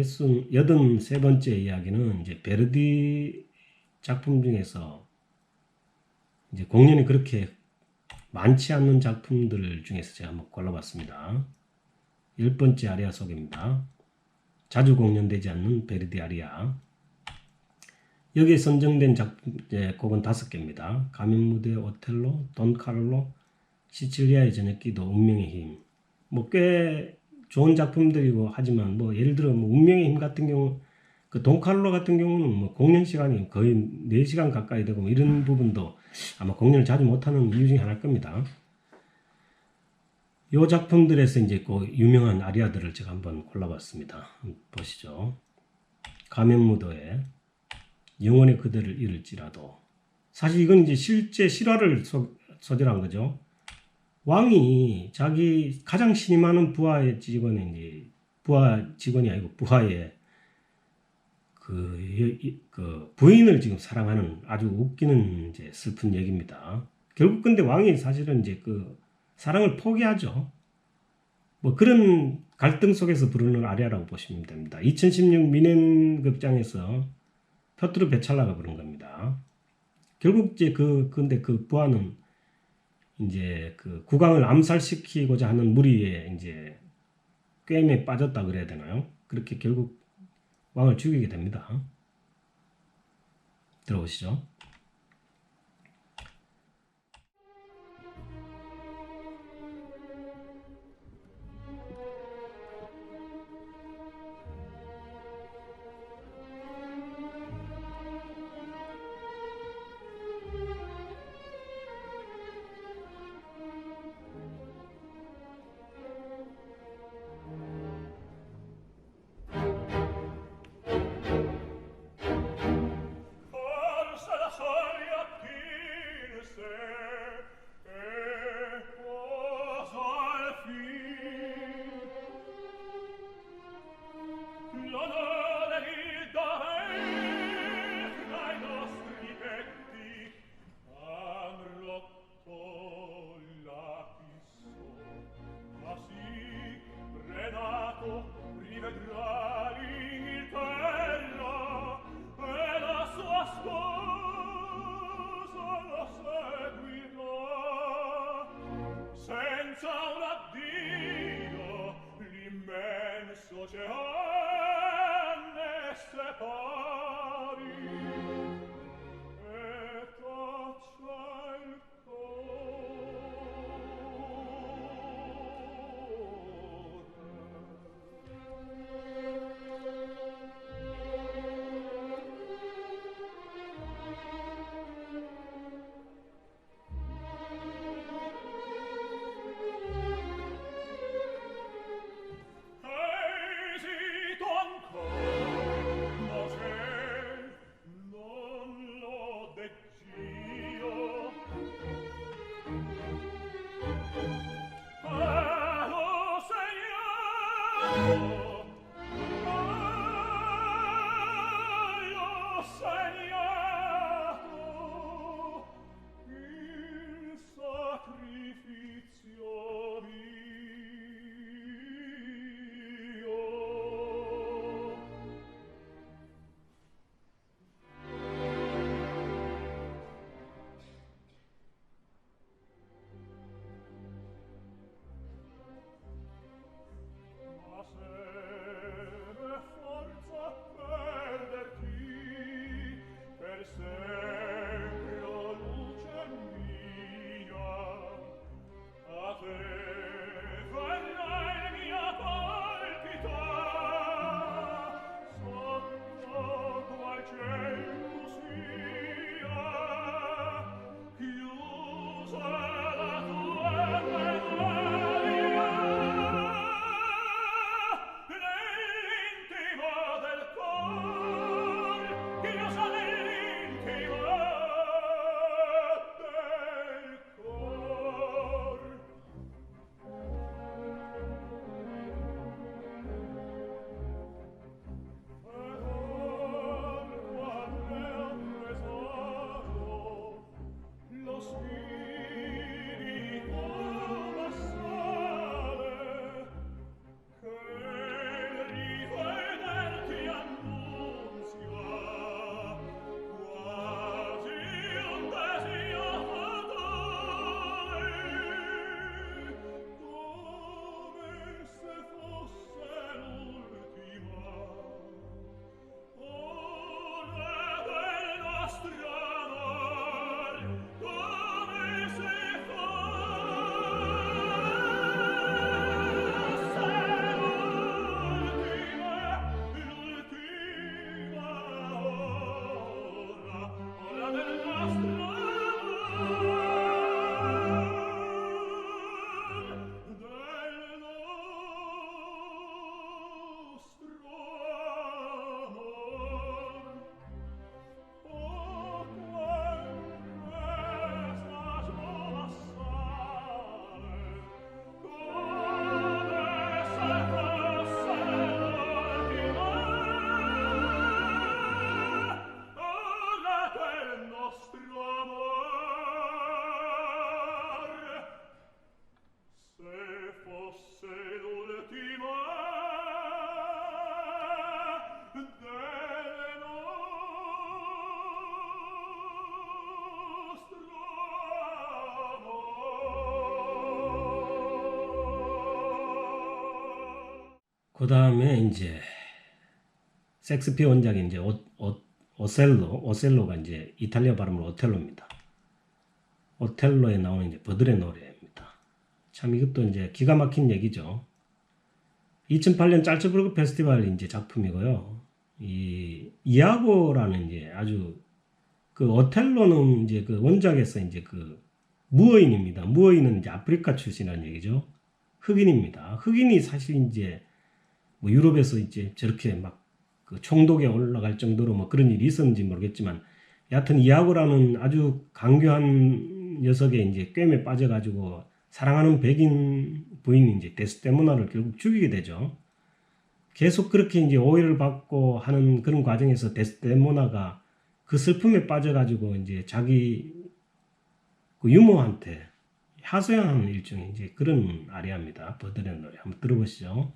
83번째 이야기는 이제 베르디 작품 중에서 이제 공연이 그렇게 많지 않는 작품들 중에서 제가 한번 골라봤습니다. 10번째 아리아 소개입니다. 자주 공연되지 않는 베르디 아리아. 여기에 선정된 작품, 곡은 5개입니다. 가면무대, 오텔로, 돈카를로, 시칠리아의 저녁기도, 운명의 힘. 뭐 꽤 좋은 작품들이고 하지만 뭐 예를 들어 뭐 운명의 힘 같은 경우 그 돈카를로 같은 경우는 뭐 공연 시간이 거의 4시간 가까이 되고 뭐 이런 부분도 아마 공연을 자주 못하는 이유 중에 하나일 겁니다. 이 작품들에서 이제 그 유명한 아리아들을 제가 한번 골라봤습니다. 보시죠. 가면무도에 영원의 그대를 잃을지라도. 사실 이건 이제 실제 실화를 소재한 거죠. 왕이 자기 가장 신임하는 부하의 직원에 이제 부하 직원이 아니고 부하의 그 부인을 지금 사랑하는 아주 웃기는 이제 슬픈 얘기입니다. 결국 근데 왕이 사실은 이제 그 사랑을 포기하죠. 뭐 그런 갈등 속에서 부르는 아리아라고 보시면 됩니다. 2016 미넨 극장에서 표트르 베찰라가 부른 겁니다. 결국 이제 근데 그 부하는 이제 그 국왕을 암살시키고자 하는 무리에 이제 꿰매에 빠졌다 그래야 되나요? 그렇게 결국 왕을 죽이게 됩니다. 들어보시죠. 그 다음에 이제 섹스피어 원작이 이제 오셀로가 이제 이탈리아 발음으로 오텔로입니다. 오텔로에 나오는 이제 버들의 노래입니다. 참 이것도 이제 기가 막힌 얘기죠. 2008년 짤츠부르크 페스티벌 이제 작품이고요. 이 이아고라는 이제 아주 그 오텔로는 이제 그 원작에서 이제 그 무어인입니다. 무어인은 이제 아프리카 출신이라는 얘기죠. 흑인입니다. 흑인이 사실 이제 뭐 유럽에서 이제 저렇게 막 그 총독에 올라갈 정도로 뭐 그런 일이 있었는지 모르겠지만 여하튼 이아고라는 아주 강교한 녀석의 이제 꿰매 빠져가지고 사랑하는 백인 부인이 이제 데스데모나를 결국 죽이게 되죠. 계속 그렇게 이제 오해를 받고 하는 그런 과정에서 데스데모나가 그 슬픔에 빠져가지고 이제 자기 그 유모한테 하소연하는 일종의 이제 그런 아리아입니다. 버들의 노래 한번 들어보시죠.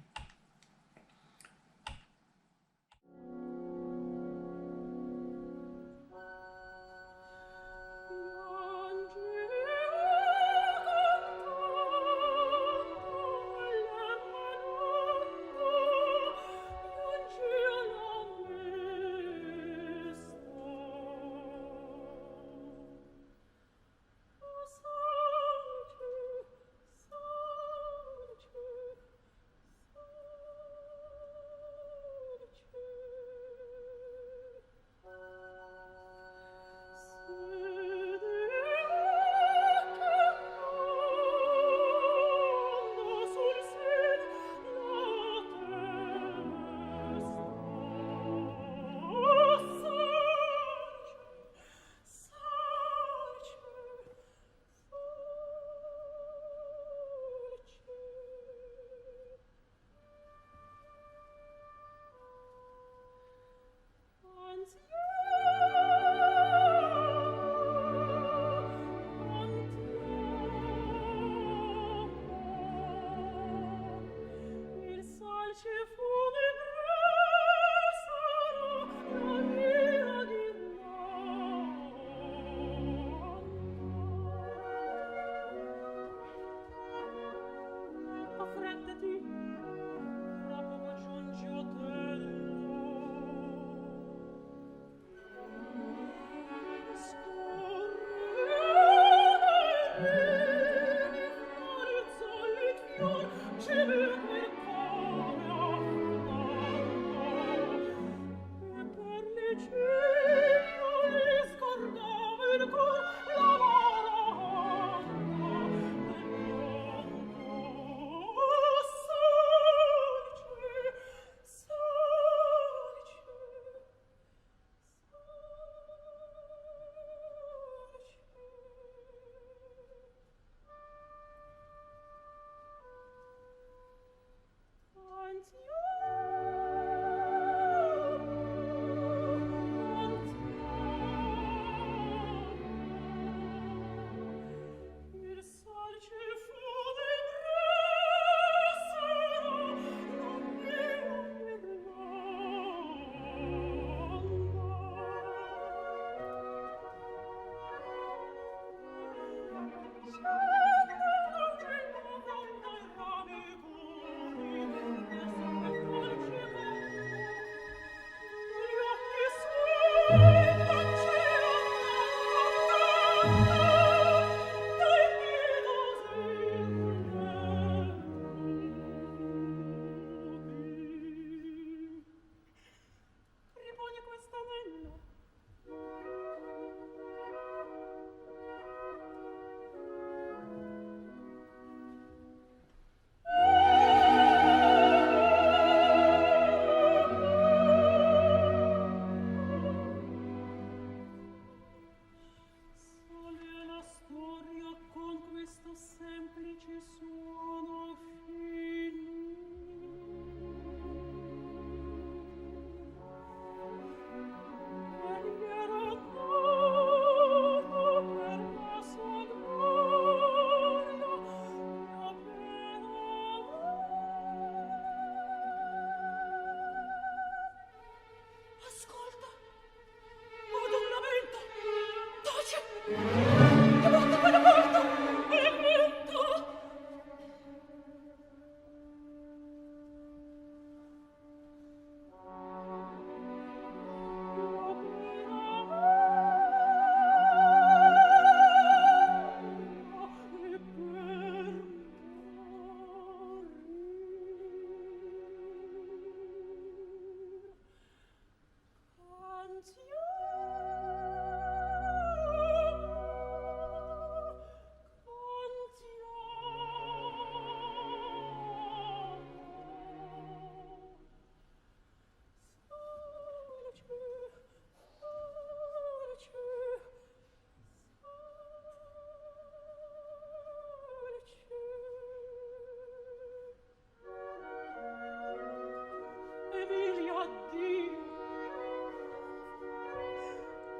Dio,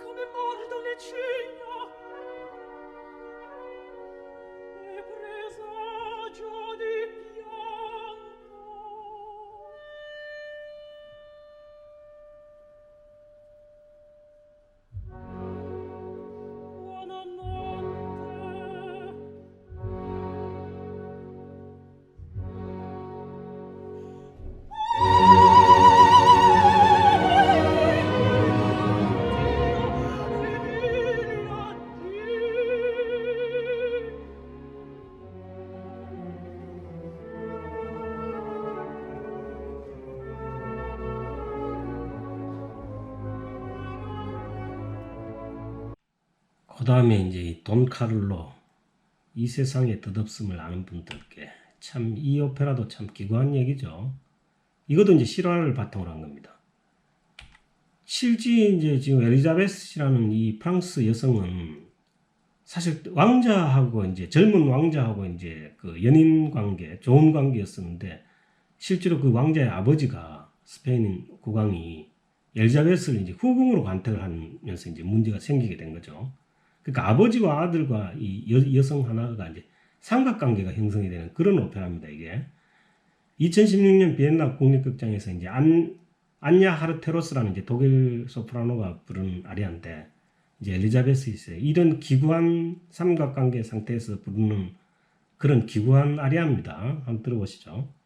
come mordo le ciglia e presagio di pianto. 그 다음에 이제 이 돈카를로, 이 세상의 덧없음을 아는 분들께 참 이 오페라도 참 기구한 얘기죠. 이것도 이제 실화를 바탕으로 한 겁니다. 실제 이제 지금 엘리자베스라는 이 프랑스 여성은 사실 왕자하고 이제 젊은 왕자하고 이제 그 연인 관계, 좋은 관계였었는데 실제로 그 왕자의 아버지가 스페인 국왕이 엘리자베스를 이제 후궁으로 간택을 하면서 이제 문제가 생기게 된 거죠. 그러니까 아버지와 아들과 이 여성 하나가 이제 삼각관계가 형성이 되는 그런 오페라입니다, 이게. 2016년 비엔나 국립극장에서 이제 안냐 하르테로스라는 이제 독일 소프라노가 부르는 아리아인데, 이제 엘리자베스 있어요. 이런 기구한 삼각관계 상태에서 부르는 그런 기구한 아리아입니다. 한번 들어보시죠.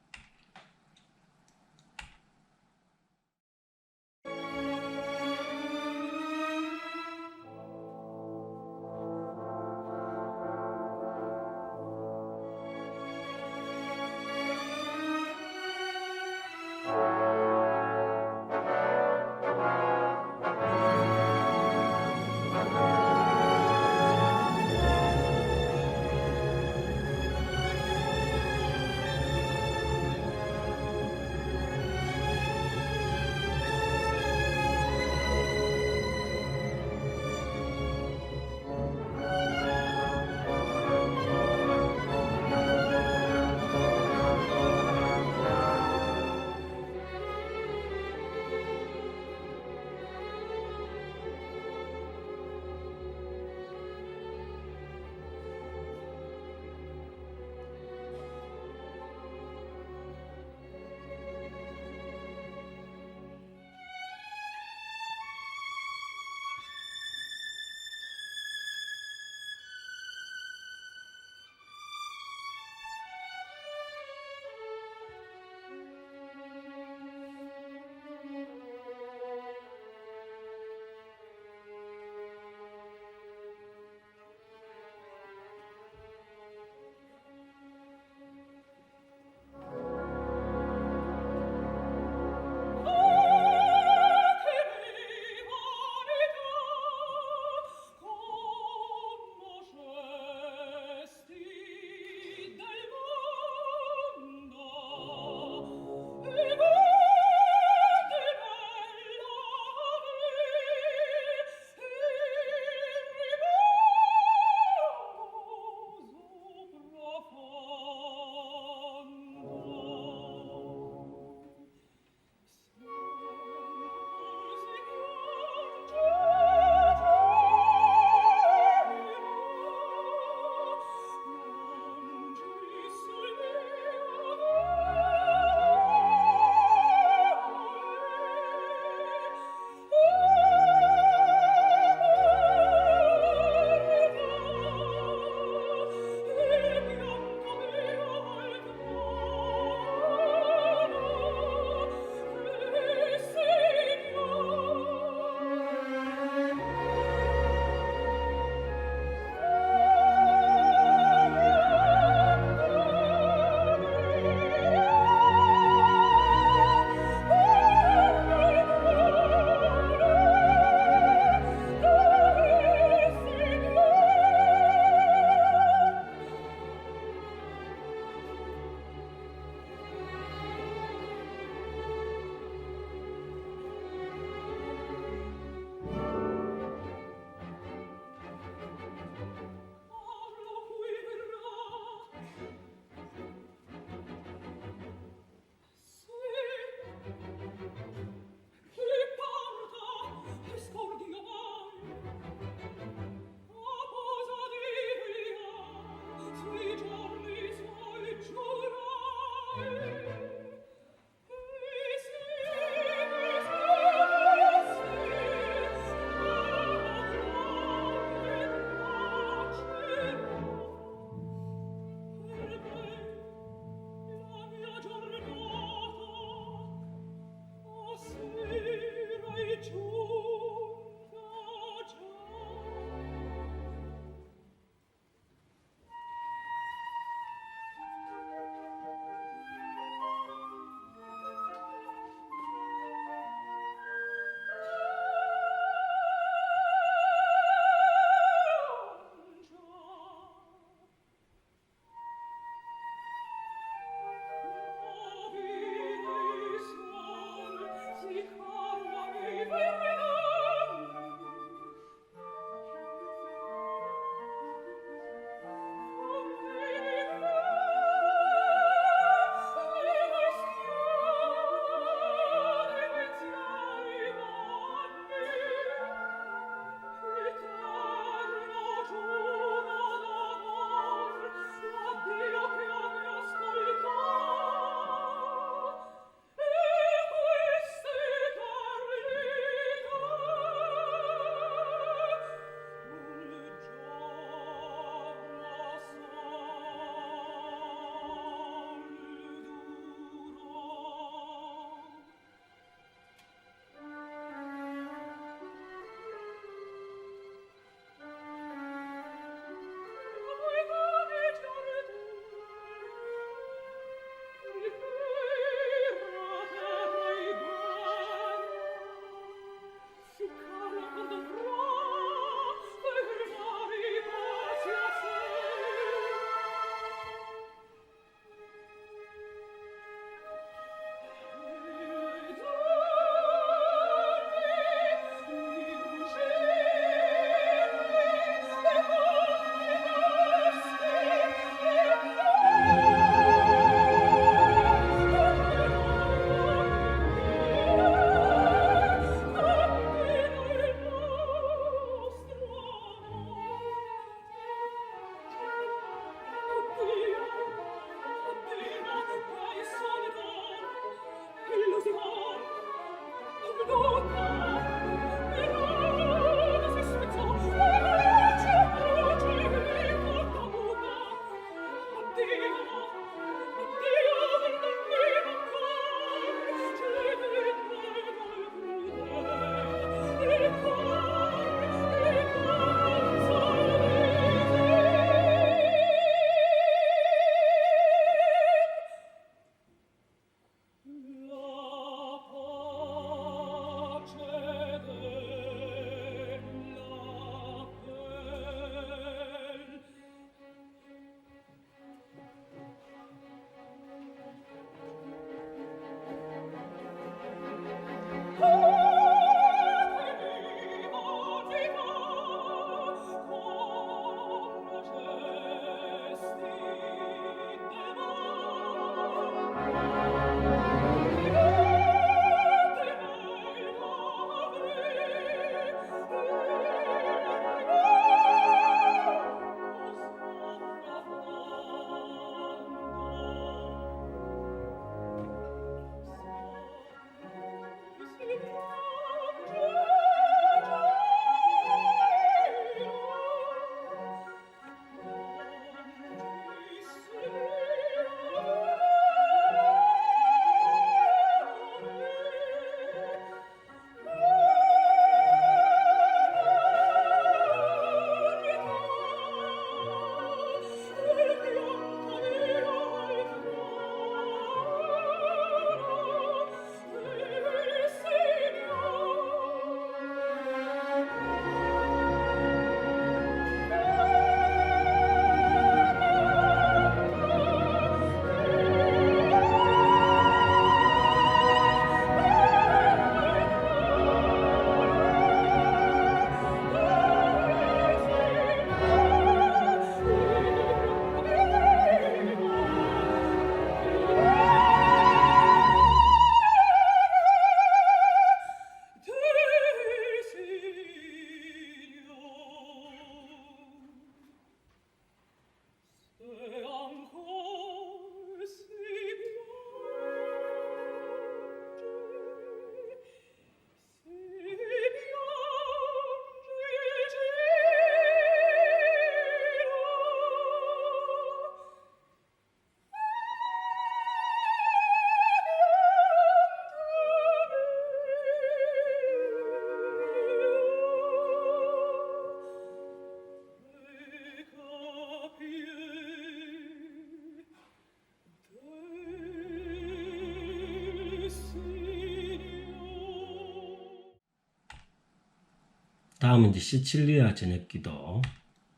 다음은 이제 시칠리아 저녁기도.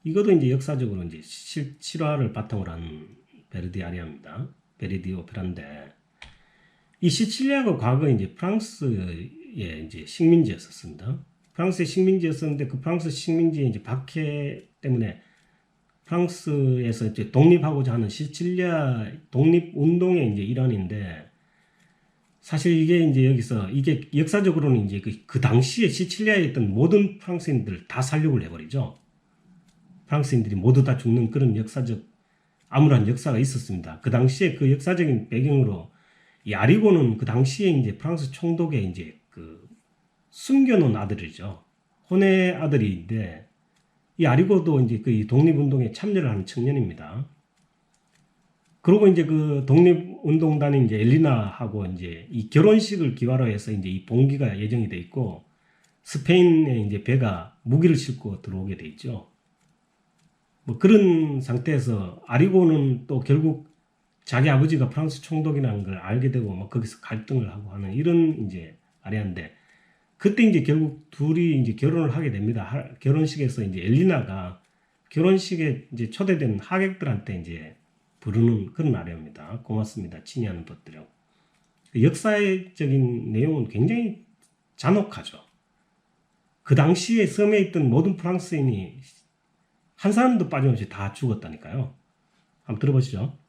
이것도 이제 역사적으로 이제 실화를 바탕으로 한 베르디 아리아입니다. 베르디 오페라인데, 이 시칠리아가 과거에 이제 프랑스의 이제 식민지였었습니다. 프랑스의 식민지였었는데, 그 프랑스 식민지의 이제 박해 때문에 프랑스에서 이제 독립하고자 하는 시칠리아 독립 운동의 이제 일환인데, 사실 이게 이제 여기서 이게 역사적으로는 이제 그 당시에 시칠리아에 있던 모든 프랑스인들 다 살육을 해버리죠. 프랑스인들이 모두 다 죽는 그런 역사적 암울한 역사가 있었습니다. 그 당시에 그 역사적인 배경으로 이 아리고는 그 당시에 이제 프랑스 총독의 이제 그 숨겨놓은 아들이죠. 혼의 아들인데, 이 아리고도 이제 그 독립운동에 참여를 하는 청년입니다. 그리고 이제 그 독립운동단이 이제 엘리나하고 이제 이 결혼식을 기화로 해서 이제 이 봉기가 예정이 돼 있고, 스페인에 이제 배가 무기를 싣고 들어오게 돼 있죠. 뭐 그런 상태에서 아리고는 또 결국 자기 아버지가 프랑스 총독이라는 걸 알게 되고 막 거기서 갈등을 하고 하는 이런 이제 아리아인데, 그때 이제 결국 둘이 이제 결혼을 하게 됩니다. 결혼식에서 이제 엘리나가 결혼식에 이제 초대된 하객들한테 이제 부르는 그런 아리아입니다. 고맙습니다. 친애하는 벗들여. 역사적인 내용은 굉장히 잔혹하죠. 그 당시에 섬에 있던 모든 프랑스인이 한 사람도 빠짐없이 다 죽었다니까요. 한번 들어보시죠.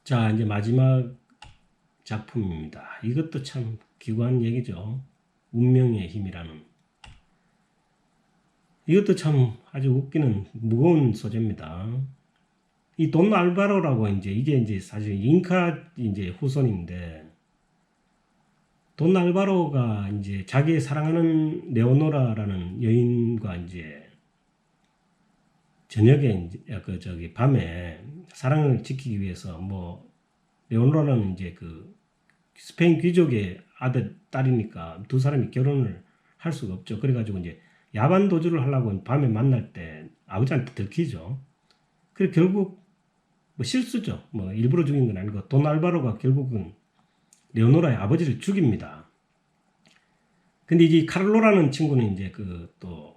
자, 이제 마지막 작품입니다. 이것도 참 기구한 얘기죠. 운명의 힘이라는. 이것도 참 아주 웃기는 무거운 소재입니다. 이 돈 알바로라고 이게 이제 사실 잉카 이제 후손인데, 돈 알바로가 이제 자기 사랑하는 레오노라라는 여인과 이제 저녁에 이제 밤에 사랑을 지키기 위해서 뭐 레오노라는 이제 그 스페인 귀족의 아들 딸이니까 두 사람이 결혼을 할 수가 없죠. 그래가지고 이제 야반 도주를 하려고 밤에 만날 때 아버지한테 들키죠. 그래 결국 뭐 실수죠. 뭐 일부러 죽인 건 아니고 돈 알바로가 결국은 레오노라의 아버지를 죽입니다. 근데 이제 카를로라는 친구는 이제 그 또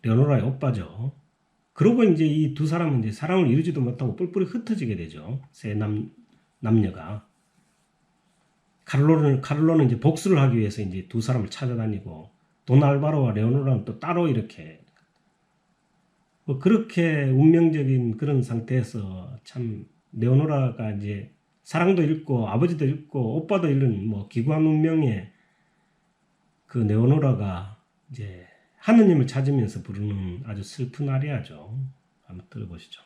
레오노라의 오빠죠. 그러고 이제 이 두 사람은 이제 사랑을 이루지도 못하고 뿔뿔이 흩어지게 되죠. 세 남녀가. 카를로는 이제 복수를 하기 위해서 이제 두 사람을 찾아다니고, 돈 알바로와 레오노라는 또 따로 이렇게 뭐 그렇게 운명적인 그런 상태에서 참 레오노라가 이제 사랑도 잃고 아버지도 잃고 오빠도 잃은 뭐 기구한 운명의 그 레오노라가 이제 하느님을 찾으면서 부르는 아주 슬픈 아리아죠. 한번 들어보시죠.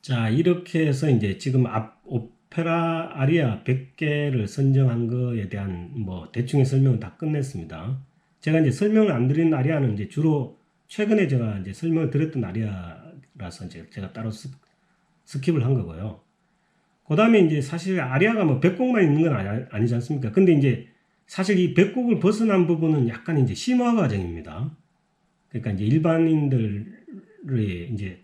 자, 이렇게 해서 이제 지금 앞 오페라 아리아 100개를 선정한 거에 대한 뭐 대충의 설명은 다 끝냈습니다. 제가 이제 설명을 안 드리는 아리아는 이제 주로 최근에 제가 이제 설명을 드렸던 아리아라서 이제 제가 따로 스킵을 한 거고요. 그 다음에 이제 사실 아리아가 뭐 100곡만 있는 건 아니지 않습니까? 근데 이제 사실 이 100곡을 벗어난 부분은 약간 이제 심화 과정입니다. 그러니까 이제 일반인들이 이제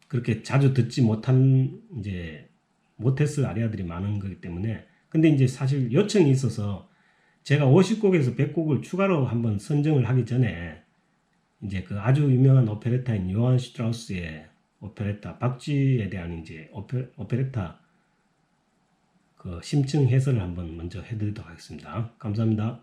그렇게 자주 듣지 못한 이제 못했을 아리아들이 많은 거기 때문에 근데 이제 사실 요청이 있어서 제가 50곡에서 100곡을 추가로 한번 선정을 하기 전에 이제 그 아주 유명한 오페레타인 요한 슈트라우스의 오페레타 박쥐에 대한 이제 오페레타 그 심층 해설을 한번 먼저 해드리도록 하겠습니다. 감사합니다.